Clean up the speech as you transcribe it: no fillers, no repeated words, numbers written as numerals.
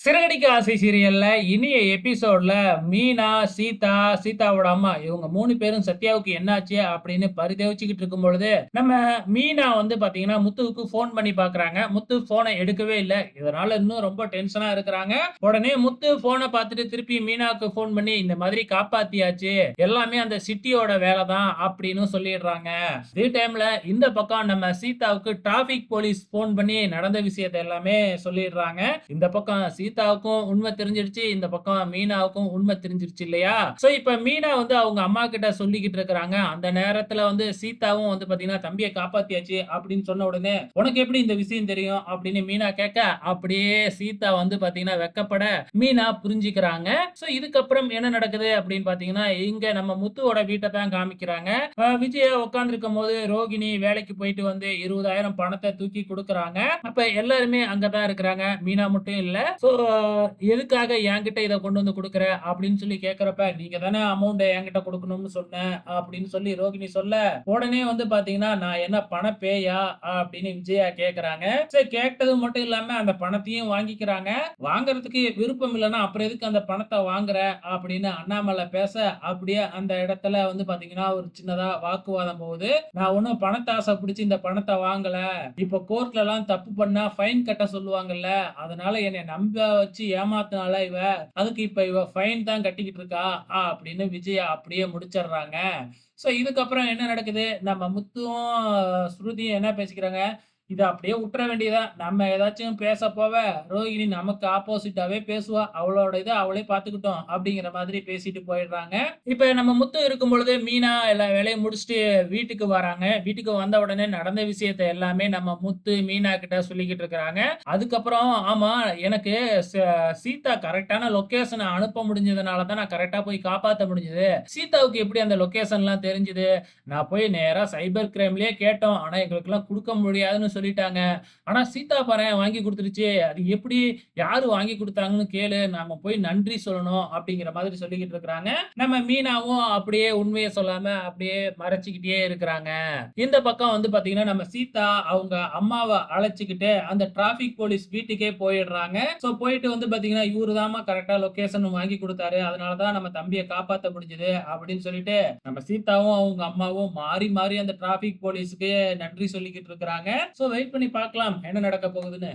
சிறகடிக்க ஆசை சீரியல்ல இனிய எபிசோட்ல மீனா, சீதா, சீதாவோட அம்மா இவங்க 3 பேரும் சத்யாவுக்கு என்னாச்சு அப்படின்னு பரிதவிச்சுக்கிட்டு இருக்கும் பொழுது, நம்ம மீனா வந்து பாத்தீங்கன்னா முத்துவுக்கு ஃபோன் பண்ணி பாக்குறாங்க. முத்து ஃபோன எடுக்கவே இல்ல. இதனால இன்னும் ரொம்ப டென்ஷனா இருக்கிறாங்க. உடனே முத்து ஃபோன பாத்துட்டு திருப்பி மீனாவுக்கு ஃபோன் பண்ணி இந்த மாதிரி காப்பாத்தியாச்சு. எல்லாமே அந்த சிட்டியோட வேலை தான் அப்படின்னு சொல்லிடுறாங்க. அதே டைம்ல இந்த பக்கம் நம்ம சீதாவுக்கு டிராபிக் போலீஸ் ஃபோன் பண்ணி நடந்த விஷயத்த எல்லாமே சொல்லிடுறாங்க. இந்த பக்கம் சீதாவுக்கும் உண்மை தெரிஞ்சிருச்சு. இந்த பக்கம் மீனாவுக்கும் உண்மை தெரிஞ்சிருச்சு இல்லையா? சோ இப்ப மீனா வந்து அவங்க அம்மா கிட்ட சொல்லிக்கிட்டு இருக்கிறாங்க. அந்த நேரத்துல வந்து சீதாவும் வந்து பாத்தீங்கன்னா, "தம்பிய காப்பாத்தியாச்சு" அப்படின்னு சொன்ன உடனே, "உனக்கு எப்படி இந்த விஷயம் தெரியும்?" அப்படின்னு மீனா கேட்க, அப்படியே சீதா வந்து பாத்தீங்கன்னா வெட்கப்பட, மீனா புரிஞ்சுக்கிறாங்க. சோ இதுக்கப்புறம் என்ன நடக்குது அப்படின்னு பாத்தீங்கன்னா, இங்க நம்ம முத்துவோட வீட்ட தான் காமிக்கிறாங்க. விஜயா உட்கார்ந்திருக்கும்போது ரோகிணி வேலைக்கு போயிட்டு வந்து 20,000 பணத்த தூக்கி குடுக்குறாங்க. அப்ப எல்லாருமே அங்க தான் இருக்கிறாங்க. மீனா மட்டும் இல்ல. சோ எதுக்காக என்கிட்ட இத கொண்டு வந்து குடுக்குற? அப்படின்னு சொல்லி கேட்கிறப்ப, நீங்க தானே அமௌண்ட்ட என்கிட்ட குடுக்கணும்னு சொன்ன அப்படின்னு சொல்லி ரோகிணி சொல்ல, உடனே வந்து பாத்தீங்கன்னா, நான் என்ன பண பேயா? அப்படின்னு விஜயா கேட்கறாங்க. சரி கேட்டது மட்டும் இல்லாம அந்த பணத்தையும் வாங்கிக்கிறாங்க. வாங்குறதுக்கு விருப்பம் இல்லன்னா, அப்புறம் எதுக்கு அந்த பணத்த வாங்குற? அப்படின்னு அண்ணாமலை பேச, அப்படியே அந்த இடத்துல வந்து பாத்தீங்கன்னா, ஒரு சின்னதா வாக்குவாதம் போகுது. நான் ஒண்ணும் பணத்தாசை பிடிச்சு இந்த பணத்த வாங்கல. இப்ப கோர்ட்லலாம் தப்பு பண்ணா ஃபைன் கட்ட சொல்லுவாங்கல்ல. அதனால என்னைய நம்ப வச்சு ஏமாத்துனால இவ. அதுக்கு இப்ப இவ ஃபைன் தான் கட்டிக்கிட்டு இருக்கா. அப்படின்னு விஜயா அப்படியே முடிச்சிடுறாங்க. சோ இதுக்கப்புறம் என்ன நடக்குது? நம்ம முத்துவும், ஸ்ருதியும் என்ன பேசிக்கிறாங்க? இத அப்படியே உட்ற வேண்டியதுதான். நம்ம ஏதாச்சும் பேச போவ, ரோகிணி நமக்கு ஆப்போசிட்டாவே பேசுவா. அவளோட இத அவளே பார்த்துக்கட்டும். அப்படிங்கிற மாதிரி பேசிட்டு போயிடுறாங்க. இப்ப நம்ம முத்து இருக்கும் பொழுது மீனா எல்லா வேலையும் முடிச்சுட்டு வீட்டுக்கு வராங்க. வீட்டுக்கு வந்த உடனே நடந்த விஷயத்த எல்லாமே நம்ம முத்து, மீனா கிட்ட சொல்லிக்கிட்டு இருக்கிறாங்க. அதுக்கப்புறம் ஆமா எனக்கு ச சீதா கரெக்ட்டான லொகேஷன அனுப்ப முடிஞ்சதுனால தான் நான் கரெக்ட்டா போய் காப்பாத்த முடிஞ்சது. சீதாவுக்கு எப்படி அந்த லொகேஷன்லாம் தெரிஞ்சது? நான் போய் நேரா சைபர் கிரைம்லயே கேட்டோம். ஆனா எங்களுக்கெல்லாம் குடுக்க முடியாதுன்னு சொல்லிட்டாங்க. ஆனா சீதா பாரேன் வாங்கி குடுத்துருச்சு. அது எப்படி? யாரு வாங்கி குடுத்தாங்கன்னு கேளு. நாம போய் நன்றி சொல்லணும் அப்படிங்கிற மாதிரி சொல்லிக்கிட்டு இருக்கிறாங்க. நம்ம மீனாவும் அப்படியே உண்மைய சொல்லாம அப்படியே மறைச்சுக்கிட்டே இருக்கிறாங்க. இந்த பக்கம் வந்து பாத்தீங்கன்னா, நம்ம சீதா அவங்க அம்மாவ அழைச்சுக்கிட்டு அந்த டிராபிக் போலீஸ் வீட்டுக்கே போயிடுறாங்க. சோ போயிட்டு வந்து பாத்தீங்கன்னா, இவரு தாம்மா கரெக்ட்டா லொகேஷன் வாங்கி குடுத்தாரு. அதனால தான் நம்ம தம்பிய காப்பாத்த முடிஞ்சது அப்படின்னு சொல்லிட்டு, நம்ம சீதாவும் அவங்க அம்மாவும் மாறி மாறி அந்த டிராபிக் போலீஸ்க்கு நன்றி சொல்லிக்கிட்டு இருக்கிறாங்க. சோ வெயிட் பண்ணி பார்க்கலாம் என்ன நடக்க போகுதுன்னு.